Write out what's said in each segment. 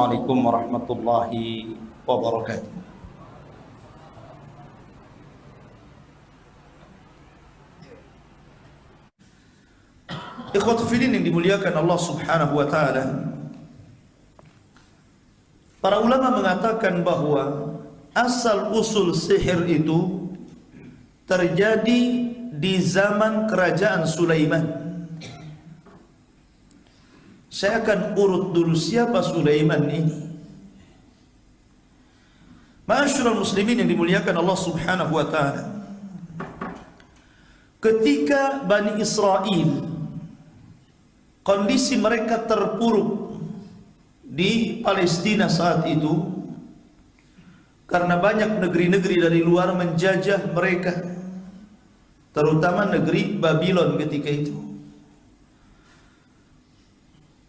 Assalamualaikum warahmatullahi wabarakatuh. Ikhwatu fillah yang dimuliakan Allah Subhanahu wa taala. Para ulama mengatakan bahwa asal usul sihir itu terjadi di zaman kerajaan Sulaiman. Saya akan urut dulu siapa Sulaiman ini. Ma'asyiral muslimin yang dimuliakan Allah Subhanahu wa taala. Ketika Bani Israel kondisi mereka terpuruk di Palestina saat itu karena banyak negeri-negeri dari luar menjajah mereka, terutama negeri Babylon ketika itu.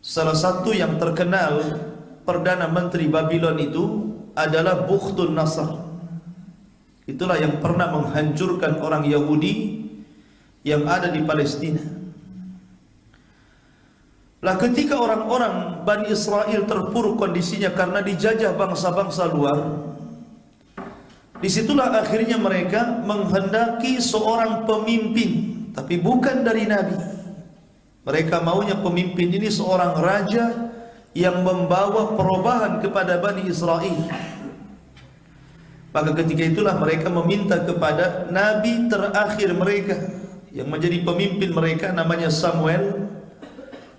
Salah satu yang terkenal Perdana Menteri Babylon itu adalah Bukhtun Nasr. Itulah yang pernah menghancurkan orang Yahudi yang ada di Palestina. Lah ketika orang-orang Bani Israel terpuruk kondisinya karena dijajah bangsa-bangsa luar, disitulah akhirnya mereka menghendaki seorang pemimpin, tapi bukan dari Nabi. Mereka maunya pemimpin ini seorang raja yang membawa perubahan kepada Bani Israel. Maka ketika itulah mereka meminta kepada Nabi terakhir mereka yang menjadi pemimpin mereka, namanya Samuel,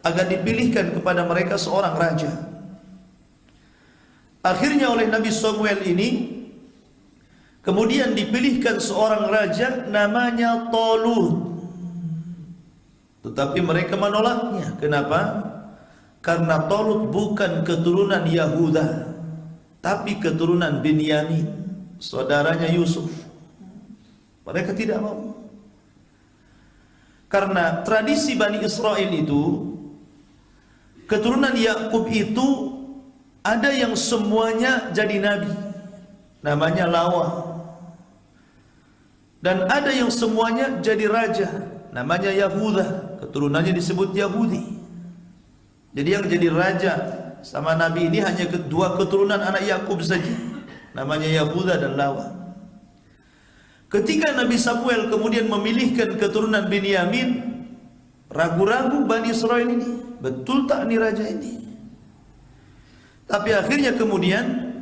agar dipilihkan kepada mereka seorang raja. Akhirnya oleh Nabi Samuel ini kemudian dipilihkan seorang raja namanya Talut. Tetapi mereka menolaknya. Kenapa? Karena Talut bukan keturunan Yahuda, tapi keturunan Binyamin, saudaranya Yusuf. Mereka tidak mau. Karena tradisi Bani Israel itu, keturunan Yakub itu ada yang semuanya jadi nabi, namanya Lawa. Dan ada yang semuanya jadi raja, namanya Yahuda, keturunannya disebut Yahudi. Jadi yang jadi raja sama nabi ini hanya kedua keturunan anak Yakub saja, namanya Yahuda dan Lawa. Ketika Nabi Samuel kemudian memilihkan keturunan Binyamin, ragu-ragu Bani Israel ini, betul tak ini raja ini? Tapi akhirnya kemudian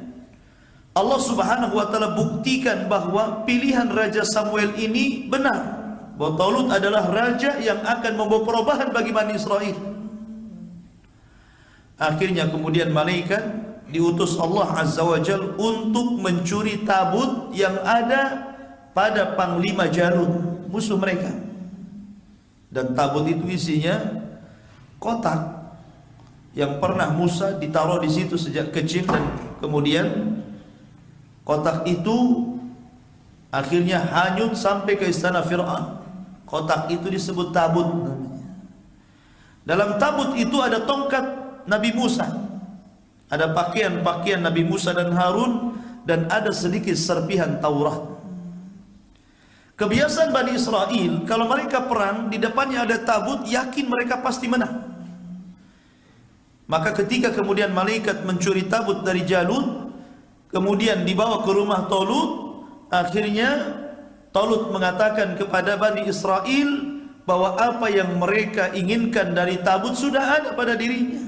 Allah Subhanahu wa taala buktikan bahwa pilihan Raja Samuel ini benar, bahwa Talut adalah raja yang akan membawa perubahan bagi Bani Israel. Akhirnya kemudian malaikat diutus Allah Azza wa Jalla untuk mencuri tabut yang ada pada Panglima Jalut, musuh mereka. Dan tabut itu isinya kotak yang pernah Musa ditaruh di situ sejak kecil, dan kemudian kotak itu akhirnya hanyut sampai ke istana Fir'aun. Kotak itu disebut tabut namanya. Dalam tabut itu ada tongkat Nabi Musa, ada pakaian-pakaian Nabi Musa dan Harun, dan ada sedikit serpihan Taurat. Kebiasaan Bani Israel, kalau mereka perang, di depannya ada tabut, yakin mereka pasti menang. Maka ketika kemudian malaikat mencuri tabut dari Jalut, kemudian dibawa ke rumah Talut, akhirnya Talut mengatakan kepada Bani Israel bahwa apa yang mereka inginkan dari tabut sudah ada pada dirinya.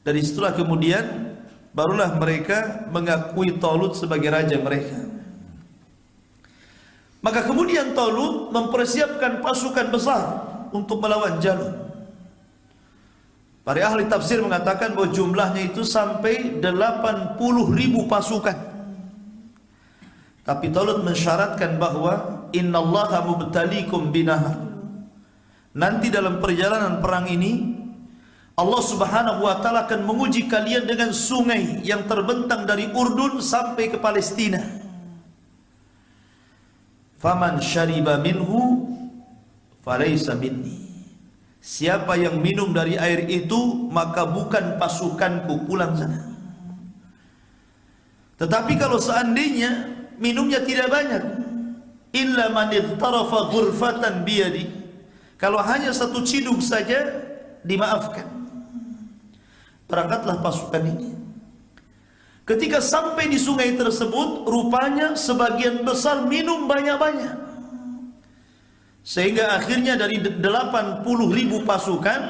Dari situlah kemudian barulah mereka mengakui Talut sebagai raja mereka. Maka kemudian Talut mempersiapkan pasukan besar untuk melawan Jalut. Para ahli tafsir mengatakan bahwa jumlahnya itu sampai 80.000 pasukan. Tapi Talut mensyaratkan bahwa innallaha mubtaliikum binahar. Nanti dalam perjalanan perang ini Allah Subhanahu wa taala akan menguji kalian dengan sungai yang terbentang dari Urdun sampai ke Palestina. Faman syariba minhu falaysa minni. Siapa yang minum dari air itu, maka bukan pasukanku, pulang sana. Tetapi kalau seandainya minumnya tidak banyak, illa man ightarafa ghurfatan biyadi, kalau hanya satu ciduk saja dimaafkan. Berangkatlah pasukan ini. Ketika sampai di sungai tersebut, rupanya sebagian besar minum banyak-banyak. Sehingga akhirnya dari 80.000 pasukan,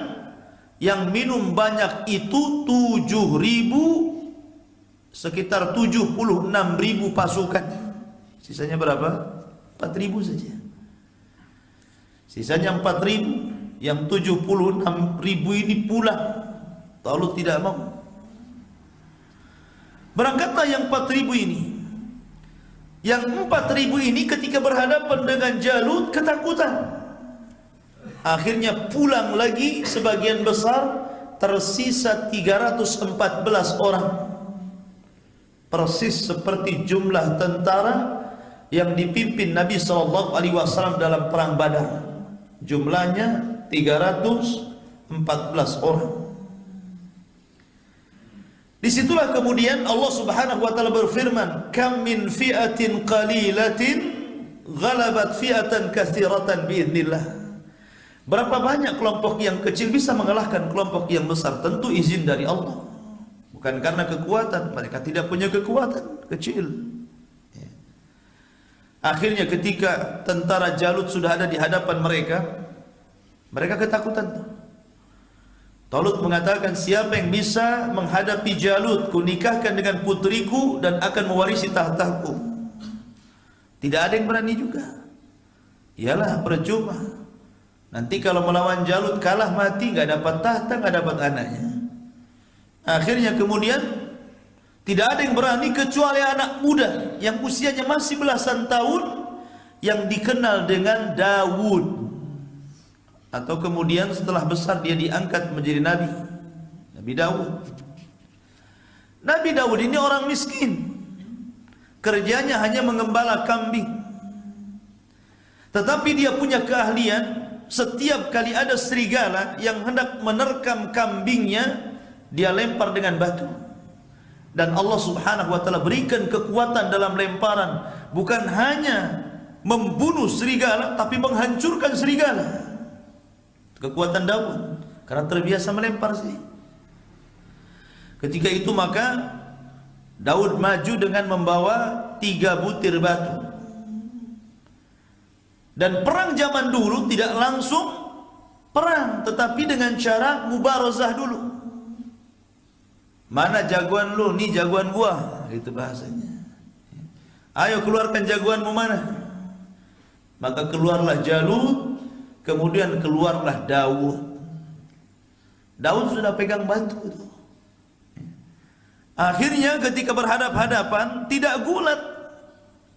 yang minum banyak itu 7.000, sekitar 76.000 pasukan. Sisanya berapa? 4.000 saja. Sisanya 4.000. Yang 76.000 ini pulang. Talut tidak mau. Berangkatlah yang 4.000 ini. Yang 4.000 ini ketika berhadapan dengan Jalut ketakutan. Akhirnya pulang lagi sebagian besar, tersisa 314 orang. Persis seperti jumlah tentara yang dipimpin Nabi SAW dalam perang Badar. Jumlahnya 314 orang. Disitulah kemudian Allah Subhanahu wa taala berfirman, "Kam min fi'atin qalilatin ghalabat fi'atan katsiratan biidznillah." Berapa banyak kelompok yang kecil bisa mengalahkan kelompok yang besar? Tentu izin dari Allah. Bukan karena kekuatan, mereka tidak punya kekuatan, kecil. Akhirnya ketika tentara Jalut sudah ada di hadapan mereka, mereka ketakutan. Talut mengatakan, siapa yang bisa menghadapi Jalut, kunikahkan dengan putriku dan akan mewarisi tahtaku. Tidak ada yang berani juga. Iyalah, percuma. Nanti kalau melawan Jalut kalah mati, nggak dapat tahta, nggak dapat anaknya. Akhirnya kemudian tidak ada yang berani kecuali anak muda yang usianya masih belasan tahun, yang dikenal dengan Daud. Atau kemudian setelah besar dia diangkat menjadi nabi, Nabi Daud. Nabi Daud ini orang miskin, kerjanya hanya mengembala kambing. Tetapi dia punya keahlian. Setiap kali ada serigala yang hendak menerkam kambingnya, dia lempar dengan batu. Dan Allah Subhanahu wa taala berikan kekuatan dalam lemparan, bukan hanya membunuh serigala tapi menghancurkan serigala. Kekuatan Daud karena terbiasa melempar sih. Ketika itu maka Daud maju dengan membawa 3 butir batu. Dan perang zaman dulu tidak langsung perang, tetapi dengan cara mubarazah dulu. Mana jagoan lu? Nih jagoan gua, gitu bahasanya. Ayo keluarkan jagoanmu mana? Maka keluarlah Jalut, kemudian keluarlah Daud. Daud sudah pegang batu itu. Akhirnya ketika berhadap-hadapan tidak gulat.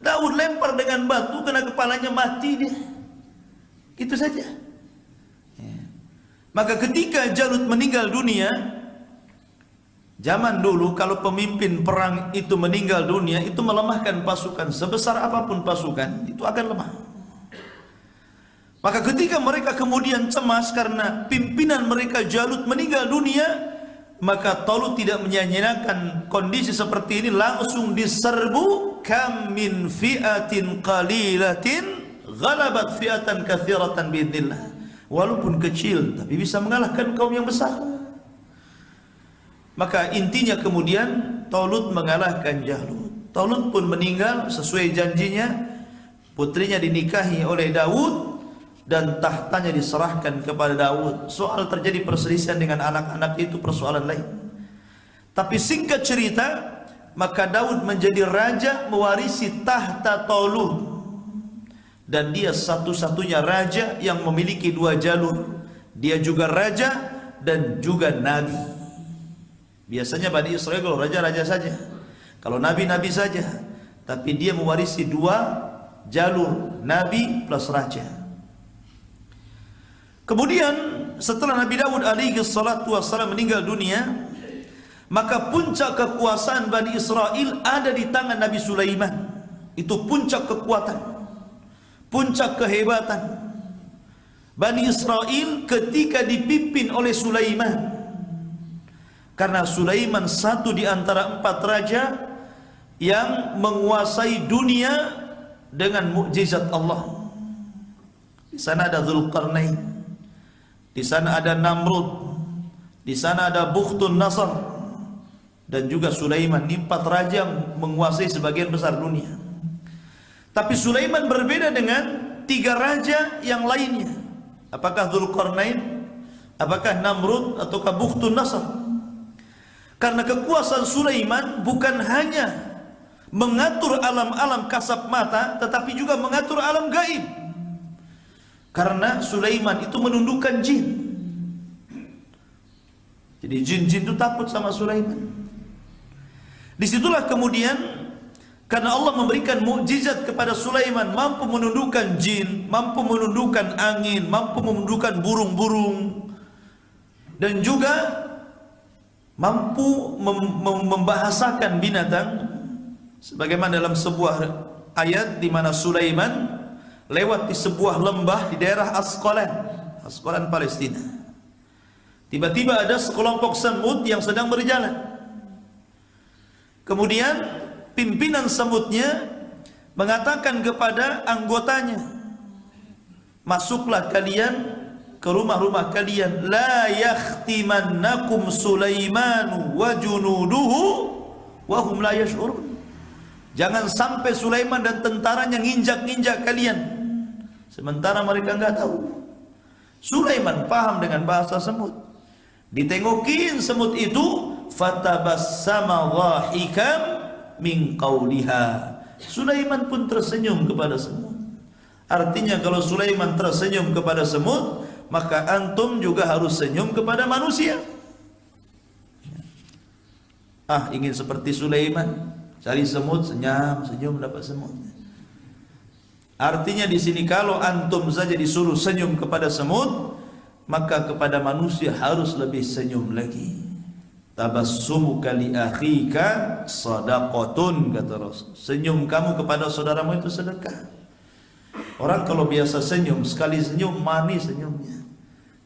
Daud lempar dengan batu, kena kepalanya, mati dia. Itu saja. Maka ketika Jalut meninggal dunia, zaman dulu kalau pemimpin perang itu meninggal dunia, itu melemahkan pasukan. Sebesar apapun pasukan, itu akan lemah. Maka ketika mereka kemudian cemas karena pimpinan mereka Jalut meninggal dunia, maka Talut tidak menyanyiakan kondisi seperti ini, langsung diserbu. Kam min fi'atin qalilatin ghalabat fi'atan katsiratan biidznillah. Walaupun kecil tapi bisa mengalahkan kaum yang besar. Maka intinya kemudian Talut mengalahkan Jalut. Talut pun meninggal sesuai janjinya. Putrinya dinikahi oleh Daud dan tahtanya diserahkan kepada Daud. Soal terjadi perselisihan dengan anak-anak itu persoalan lain. Tapi singkat cerita, maka Daud menjadi raja mewarisi tahta Talut. Dan dia satu-satunya raja yang memiliki 2 jalur. Dia juga raja dan juga nabi. Biasanya Bani Israel kalau raja-raja saja, kalau nabi-nabi saja. Tapi dia mewarisi 2 jalur, nabi plus raja. Kemudian setelah Nabi Daud alaihi salatu wassalam meninggal dunia, maka puncak kekuasaan Bani Israel ada di tangan Nabi Sulaiman. Itu puncak kekuatan, puncak kehebatan Bani Israel ketika dipimpin oleh Sulaiman. Karena Sulaiman satu di antara 4 raja yang menguasai dunia dengan mukjizat Allah. Di sana ada Dzulqarnain, di sana ada Namrud, di sana ada Bukhtun Nasr. dan juga Sulaiman. Ini 4 raja yang menguasai sebagian besar dunia. Tapi Sulaiman berbeda dengan 3 raja yang lainnya. Apakah Dzulqarnain, apakah Namrud, ataukah Bukhtun Nasr? Karena kekuasaan Sulaiman bukan hanya mengatur alam-alam kasab mata, tetapi juga mengatur alam gaib. Karena Sulaiman itu menundukkan jin. Jadi jin-jin itu takut sama Sulaiman. Disitulah kemudian karena Allah memberikan mukjizat kepada Sulaiman, mampu menundukkan jin, mampu menundukkan angin, mampu menundukkan burung-burung, dan juga mampu membahasakan binatang. Sebagaimana dalam sebuah ayat di mana Sulaiman lewat di sebuah lembah di daerah Asqalan Palestina. Tiba-tiba ada sekelompok semut yang sedang berjalan. Kemudian pimpinan semutnya mengatakan kepada anggotanya, masuklah kalian ke rumah-rumah kalian, la yakhtimannakum Sulaimanu wa junuduhu wa hum la yash'urun. Jangan sampai Sulaiman dan tentaranya nginjak-nginjak kalian sementara mereka enggak tahu. Sulaiman paham dengan bahasa semut. Ditengokin semut itu, fatabassama dhahikan min qawliha. Sulaiman pun tersenyum kepada semut. Artinya kalau Sulaiman tersenyum kepada semut, maka antum juga harus senyum kepada manusia. Ingin seperti Sulaiman, cari semut, senyum dapat semut. Artinya di sini kalau antum saja disuruh senyum kepada semut, maka kepada manusia harus lebih senyum lagi. Tabassumuka li akhika shadaqatun, kata Rasul. Senyum kamu kepada saudaramu itu sedekah. Orang kalau biasa senyum, sekali senyum manis senyumnya.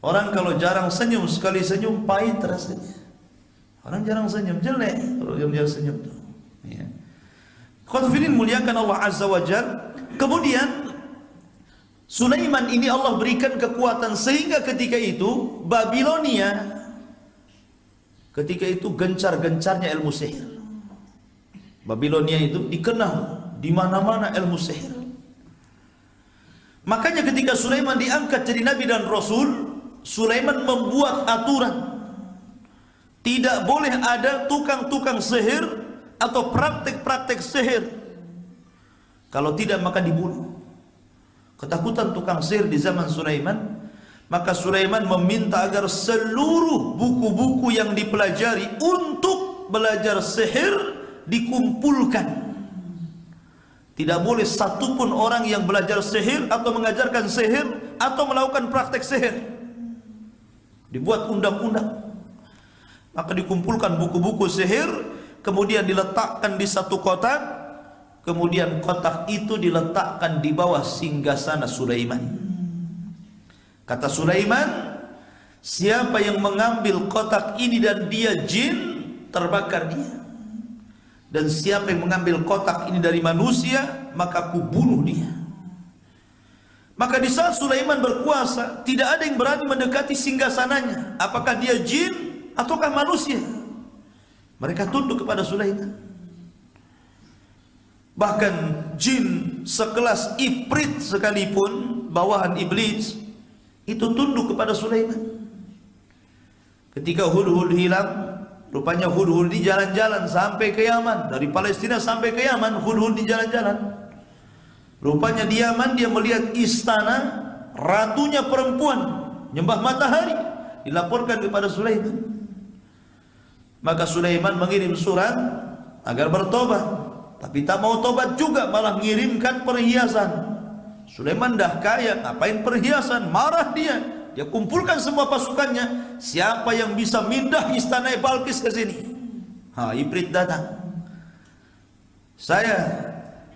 Orang kalau jarang senyum, sekali senyum pahit rasanya. Orang jarang senyum jelek kalau dia senyum tuh. Ya. Khotfidin muliakan Allah Azza wa Jalla. Kemudian Sulaiman ini Allah berikan kekuatan sehingga ketika itu Babilonia, ketika itu gencar-gencarnya ilmu sihir. Babilonia itu dikenal di mana-mana ilmu sihir. Makanya ketika Sulaiman diangkat jadi nabi dan rasul, Sulaiman membuat aturan. Tidak boleh ada tukang-tukang sihir atau praktek-praktek sihir. Kalau tidak maka dibunuh. Ketakutan tukang sihir di zaman Sulaiman, maka Sulaiman meminta agar seluruh buku-buku yang dipelajari untuk belajar sihir dikumpulkan. Tidak boleh satupun orang yang belajar sihir atau mengajarkan sihir atau melakukan praktek sihir. Dibuat undang-undang. Maka dikumpulkan buku-buku sihir, kemudian diletakkan di satu kotak. Kemudian kotak itu diletakkan di bawah singgasana Sulaiman. Kata Sulaiman, siapa yang mengambil kotak ini dan dia jin, terbakar dia. Dan siapa yang mengambil kotak ini dari manusia, maka aku bunuh dia. Maka di saat Sulaiman berkuasa, tidak ada yang berani mendekati singgasananya. Apakah dia jin ataukah manusia? Mereka tunduk kepada Sulaiman. Bahkan jin sekelas Ifrit sekalipun, bawahan iblis, itu tunduk kepada Sulaiman. Ketika Hudhud hilang, rupanya Hudhud di jalan-jalan sampai ke Yaman. Dari Palestina sampai ke Yaman, Hudhud di jalan-jalan. Rupanya di Yaman dia melihat istana ratunya perempuan nyembah matahari, dilaporkan kepada Sulaiman. Maka Sulaiman mengirim surat agar bertobat, tapi tak mau tobat juga, malah mengirimkan perhiasan. Sulaiman dah kaya, ngapain perhiasan? Marah dia. Dia kumpulkan semua pasukannya. Siapa yang bisa mindah istana Balkis ke sini? Ibrit datang. Saya,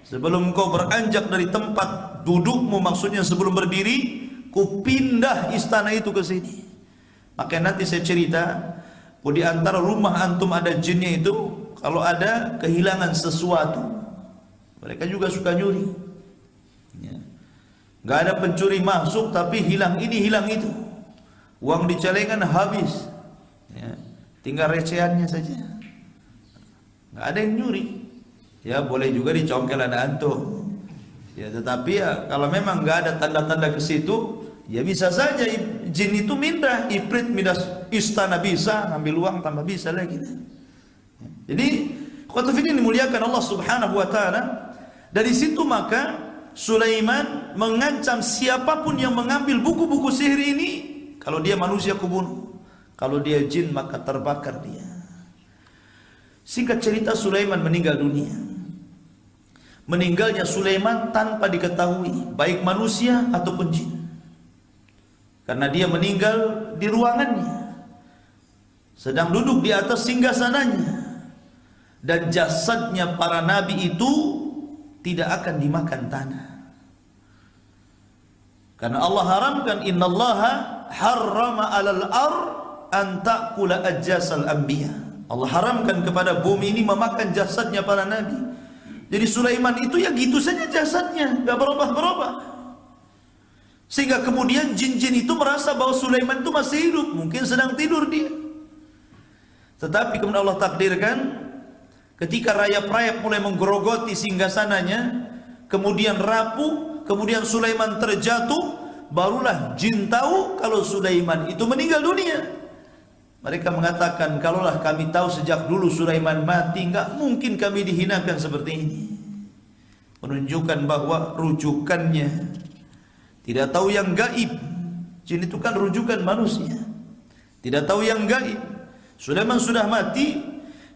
sebelum kau beranjak dari tempat dudukmu, maksudnya sebelum berdiri, ku pindah istana itu ke sini. Maka nanti saya cerita, di antara rumah antum ada jinnya itu, kalau ada kehilangan sesuatu, mereka juga suka nyuri. Ya. Gak ada pencuri masuk, tapi hilang ini, hilang itu. Uang di celengan habis. Ya. Tinggal recehannya saja. nggak ada yang nyuri. Ya boleh juga dicongkel anak antum. Ya tetapi ya kalau memang nggak ada tanda-tanda ke situ, ya bisa saja jin itu mindah, ifrit mindah istana bisa, ngambil uang tambah bisa lagi. Jadi khotbah ini dimuliakan Allah Subhanahu wa taala. Dari situ maka Sulaiman mengancam siapapun yang mengambil buku-buku sihir ini, kalau dia manusia kubunuh, kalau dia jin maka terbakar dia. Singkat cerita, Sulaiman meninggal dunia. Meninggalnya Sulaiman tanpa diketahui baik manusia ataupun jin, karena dia meninggal di ruangannya, sedang duduk di atas singgasananya, dan jasadnya para nabi itu tidak akan dimakan tanah, karena Allah haramkan, innallaha harrama 'alal ar an ta'kula ajsal anbiya. Allah haramkan kepada bumi ini memakan jasadnya para nabi. Jadi Sulaiman itu ya gitu saja jasadnya, gak berubah-berubah. Sehingga kemudian jin-jin itu merasa bahwa Sulaiman itu masih hidup, mungkin sedang tidur dia. Tetapi kemudian Allah takdirkan, ketika rayap-rayap mulai menggerogoti singgasananya, kemudian rapuh, kemudian Sulaiman terjatuh, barulah jin tahu kalau Sulaiman itu meninggal dunia. Mereka mengatakan, kalaulah kami tahu sejak dulu Sulaiman mati, nggak mungkin kami dihinakan seperti ini. Menunjukkan bahwa rujukannya tidak tahu yang gaib. Jin itu kan rujukan manusia, tidak tahu yang gaib. Sulaiman sudah mati,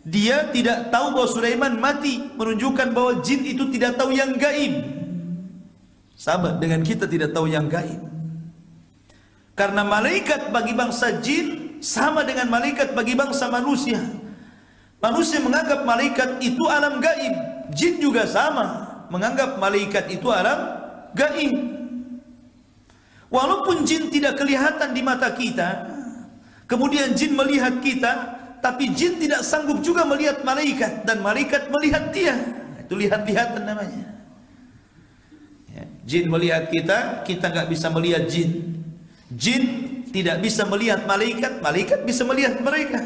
dia tidak tahu bahwa Sulaiman mati, menunjukkan bahwa jin itu tidak tahu yang gaib. Sama dengan kita tidak tahu yang gaib. Karena malaikat bagi bangsa jin sama dengan malaikat bagi bangsa manusia. Manusia menganggap malaikat itu alam gaib, jin juga sama, menganggap malaikat itu alam gaib. Walaupun jin tidak kelihatan di mata kita, kemudian jin melihat kita, tapi jin tidak sanggup juga melihat malaikat, dan malaikat melihat dia. Itu lihat-lihatan namanya. Ya, jin melihat kita, kita nggak bisa melihat jin. Jin tidak bisa melihat malaikat, malaikat bisa melihat mereka.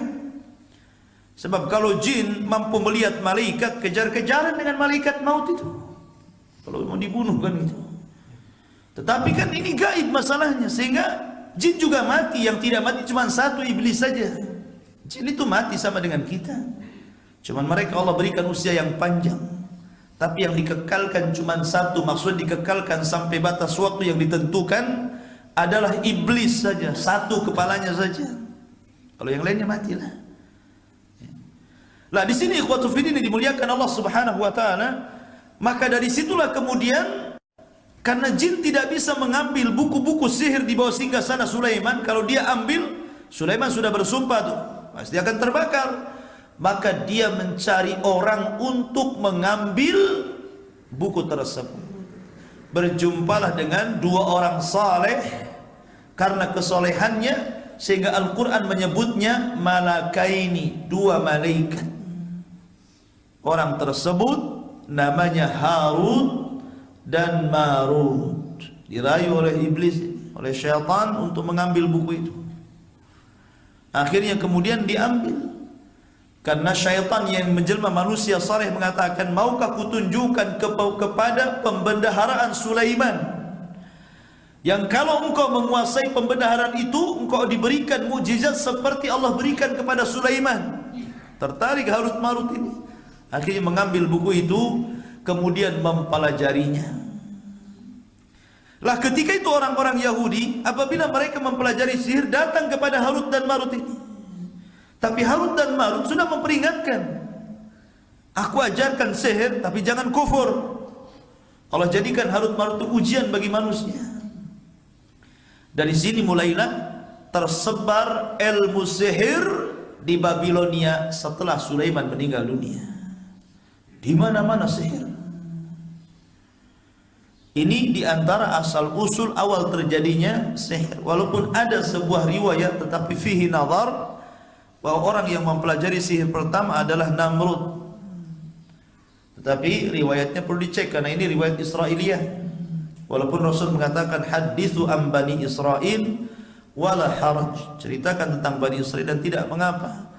Sebab kalau jin mampu melihat malaikat, kejar-kejaran dengan malaikat maut itu, kalau mau dibunuh kan itu. Tetapi kan ini gaib masalahnya, sehingga jin juga mati. Yang tidak mati cuma satu, iblis saja. Jin itu mati sama dengan kita, cuman mereka Allah berikan usia yang panjang. Tapi yang dikekalkan cuma satu, maksud dikekalkan sampai batas waktu yang ditentukan adalah iblis saja, satu kepalanya saja. Kalau yang lainnya matilah. Lah di sini ikhwatu fiddin dimuliakan Allah Subhanahu wa taala, maka dari situlah kemudian, karena jin tidak bisa mengambil buku-buku sihir di bawah singgasana Sulaiman, kalau dia ambil, Sulaiman sudah bersumpah tuh, pasti akan terbakar. Maka dia mencari orang untuk mengambil buku tersebut. Berjumpalah dengan dua orang saleh karena kesolehannya, sehingga Al-Quran menyebutnya malakaini, dua malaikat. Orang tersebut namanya Harut dan Marut. Dirayu oleh iblis, oleh syaitan untuk mengambil buku itu. Akhirnya kemudian diambil, karena syaitan yang menjelma manusia saleh mengatakan, maukah kutunjukkan kepada pembendaharaan Sulaiman, yang kalau engkau menguasai pembendaharaan itu, engkau diberikan mukjizat seperti Allah berikan kepada Sulaiman. Tertarik Harut Marut ini. Akhirnya mengambil buku itu, kemudian mempelajarinya. Lah ketika itu orang-orang Yahudi, apabila mereka mempelajari sihir, datang kepada Harut dan Marut ini. Tapi Harut dan Marut sudah memperingatkan, aku ajarkan sihir, tapi jangan kufur. Allah jadikan Harut Marut itu ujian bagi manusia. Dari sini mulailah tersebar ilmu sihir di Babilonia setelah Sulaiman meninggal dunia. Di mana-mana sihir. Ini diantara asal usul awal terjadinya sihir. Walaupun ada sebuah riwayat, tetapi fihi nazar, bahwa orang yang mempelajari sihir pertama adalah Namrud. Tetapi riwayatnya perlu dicek, karena ini riwayat Israiliyah. Walaupun Rasul mengatakan hadithu am Bani Israil wala haraj, ceritakan tentang Bani Israil dan tidak mengapa.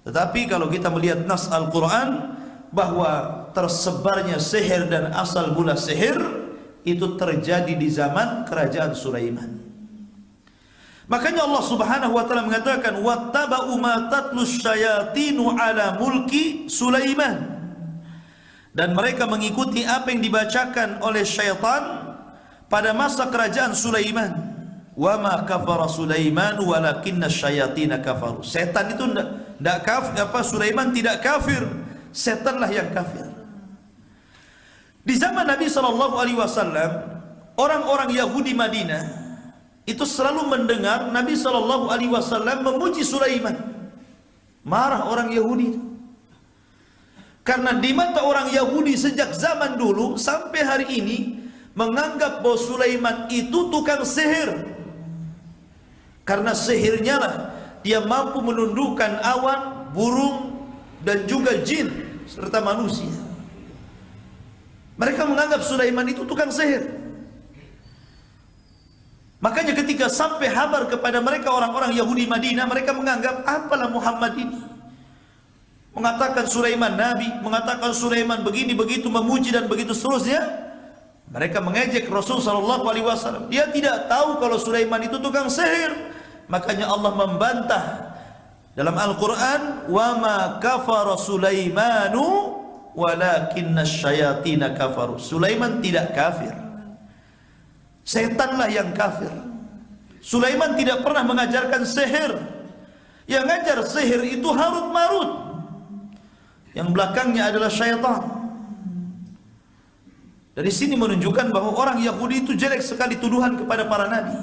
Tetapi kalau kita melihat nas Al-Quran, bahwa tersebarnya sihir dan asal mula sihir itu terjadi di zaman kerajaan Sulaiman. Makanya Allah Subhanahu wa taala mengatakan wattaba'u ma tatlus syayatinu ala mulki Sulaiman. Dan mereka mengikuti apa yang dibacakan oleh syaitan pada masa kerajaan Sulaiman. Wa ma kafara Sulaiman walakinna syayatina kafaru. Setan itu tidak kafir, Sulaiman tidak kafir, setanlah yang kafir. Di zaman Nabi SAW, orang-orang Yahudi Madinah itu selalu mendengar Nabi SAW memuji Sulaiman. Marah orang Yahudi, karena di mata orang Yahudi sejak zaman dulu sampai hari ini menganggap bahwa Sulaiman itu tukang sihir. Karena sihirnya lah dia mampu menundukkan awan, burung, dan juga jin serta manusia. Mereka menganggap Sulaiman itu tukang sihir. Makanya ketika sampai kabar kepada mereka orang-orang Yahudi Madinah, mereka menganggap apalah Muhammad ini mengatakan Sulaiman nabi, mengatakan Sulaiman begini begitu, memuji dan begitu seterusnya. Mereka mengejek Rasul SAW. Dia tidak tahu kalau Sulaiman itu tukang sihir. Makanya Allah membantah dalam Al-Quran, wa ma kafara Sulaimanu walakinna syayatina kafaru. Sulaiman tidak kafir, setanlah yang kafir. Sulaiman tidak pernah mengajarkan sihir. Yang ngajar sihir itu Harut Marut, yang belakangnya adalah syaitan. Dari sini menunjukkan bahwa orang Yahudi itu jelek sekali tuduhan kepada para nabi,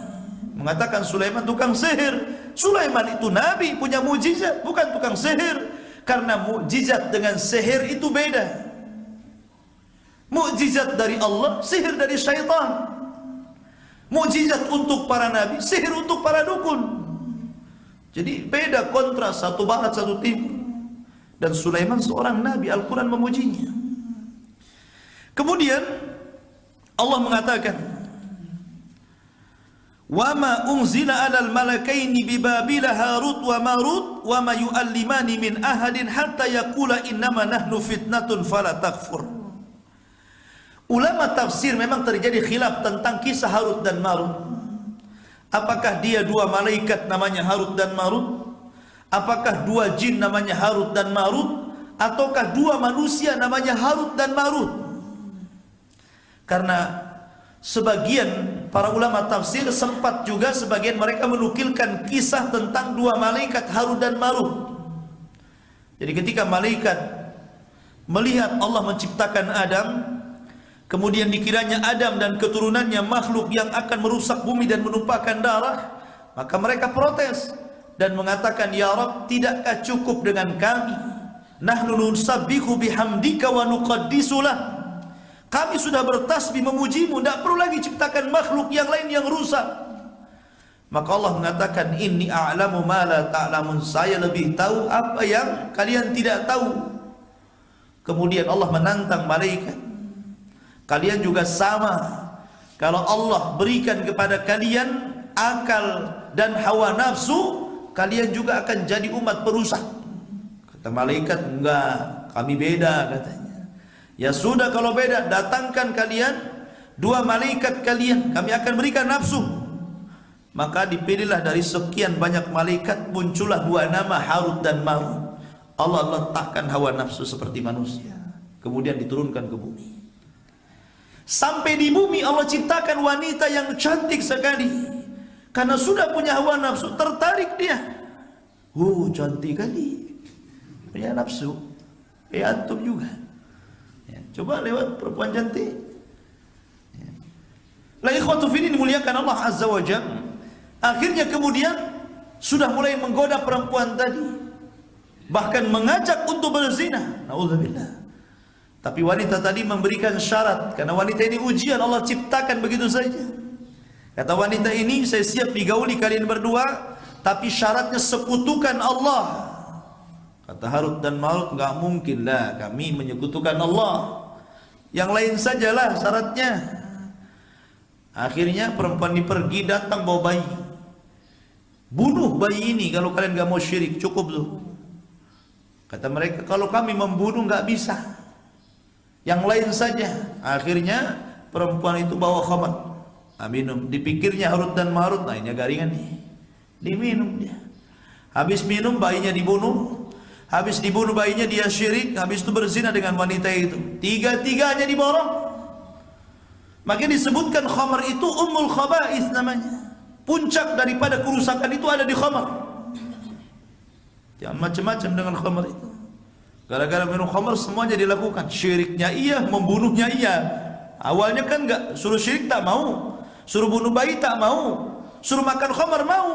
mengatakan Sulaiman tukang sihir. Sulaiman itu nabi, punya mukjizat, bukan tukang sihir. Karena mukjizat dengan sihir itu beda. Mukjizat dari Allah, sihir dari syaitan. Mukjizat untuk para nabi, sihir untuk para dukun. Jadi beda, kontras, satu barat satu timur. Dan Sulaiman seorang nabi, Al-Quran memujinya. Kemudian Allah mengatakan, wa ma unzila 'alal malakaini bi Babila Harut wa Marut wa ma yu'allimani min ahadin hatta yaqula innama nahnu fitnatun fala takfur. Ulama tafsir memang terjadi khilaf tentang kisah Harut dan Marut. Apakah dia dua malaikat namanya Harut dan Marut? Apakah dua jin namanya Harut dan Marut? Ataukah dua manusia namanya Harut dan Marut? Karena sebagian para ulama tafsir sempat juga sebagian mereka menukilkan kisah tentang dua malaikat Harut dan Marut. Jadi ketika malaikat melihat Allah menciptakan Adam, kemudian dikiranya Adam dan keturunannya makhluk yang akan merusak bumi dan menumpahkan darah, maka mereka protes dan mengatakan, ya Rabb, tidakkah cukup dengan kami? Nahnu nusabbihu bihamdika wa nuqaddisulah. Kami sudah bertasbih memujimu, tidak perlu lagi ciptakan makhluk yang lain yang rusak. Maka Allah mengatakan, inni a'lamu ma la ta'lamun. Saya lebih tahu apa yang kalian tidak tahu. Kemudian Allah menantang malaikat, kalian juga sama. Kalau Allah berikan kepada kalian akal dan hawa nafsu, kalian juga akan jadi umat perusak. Kata malaikat, enggak, kami beda katanya. Ya sudah, kalau beda, datangkan kalian dua malaikat kalian, kami akan berikan nafsu. Maka dipilihlah dari sekian banyak malaikat, muncullah dua nama, Harut dan Marut. Allah letakkan hawa nafsu seperti manusia, kemudian diturunkan ke bumi. Sampai di bumi Allah ciptakan wanita yang cantik sekali. Karena sudah punya hawa nafsu, tertarik dia. Cantik kali, punya nafsu. Antum juga. Ya, coba lewat perempuan cantik. Ya. La ikhwatu fillah, dimuliakan Allah Azza wa Jalla. Akhirnya kemudian sudah mulai menggoda perempuan tadi, bahkan mengajak untuk berzina. Nauzubillah. Tapi wanita tadi memberikan syarat, karena wanita ini ujian, Allah ciptakan begitu saja. Kata wanita ini, saya siap digauli kalian berdua, tapi syaratnya sekutukan Allah. Kata Harut dan Marut, enggak mungkin lah kami menyekutukan Allah, yang lain sajalah syaratnya. Akhirnya perempuan ini pergi, datang bawa bayi. Bunuh bayi ini kalau kalian enggak mau syirik, cukup tuh. Kata mereka, kalau kami membunuh enggak bisa. yang lain saja. Akhirnya perempuan itu bawa khamar, minum. Dipikirnya Harut dan Marut, nah ini garingan nih, diminum dia. Habis minum bayinya dibunuh. Habis dibunuh bayinya dia syirik. Habis itu berzina dengan wanita itu. Tiga-tiganya diborong. Maka disebutkan khamar itu ummul khaba'is namanya. Puncak daripada kerusakan itu ada di khamar. Jangan macam-macam dengan khamar itu. Gara-gara minum khamar semuanya dilakukan. Syiriknya iya, membunuhnya iya. Awalnya kan enggak, suruh syirik tak mau, suruh bunuh bayi tak mau, suruh makan khamar mau.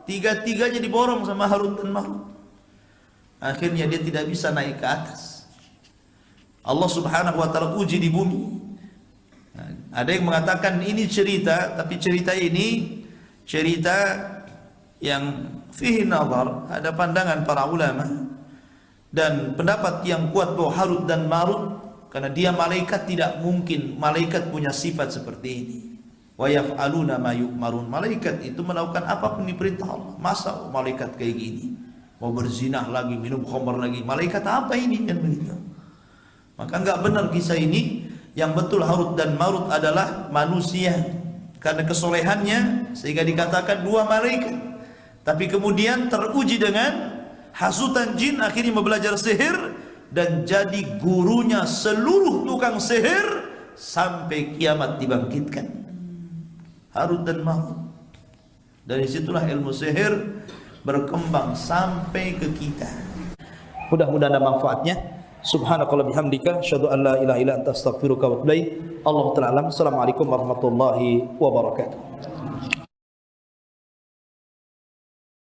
Tiga-tiganya diborong sama Harut dan Marut. Akhirnya dia tidak bisa naik ke atas. Allah Subhanahu wa taala uji di bumi. Ada yang mengatakan ini cerita, tapi cerita ini cerita yang fihi nazar, ada pandangan para ulama dan pendapat yang kuat bahwa Harut dan Marut, karena dia malaikat, tidak mungkin malaikat punya sifat seperti ini. Wa yaf'aluna ma yu'marun. Malaikat itu melakukan apapun diperintah Allah. Masa malaikat kayak gini mau berzinah lagi, minum khamar lagi, malaikat apa ini kan begitu? Maka enggak benar kisah ini. Yang betul Harut dan Marut adalah manusia karena kesolehannya sehingga dikatakan dua malaikat. Tapi kemudian teruji dengan hasutan jin, akhirnya belajar sihir dan jadi gurunya seluruh tukang sihir sampai kiamat dibangkitkan. Harut dan Marut. Dari situlah ilmu sihir berkembang sampai ke kita. Mudah-mudahan ada manfaatnya. Subhanakallah bihamdika asyhadu an la ilaha illa anta astaghfiruka wa atubu ilaik. Allahu ta'ala alam. Assalamualaikum warahmatullahi wabarakatuh.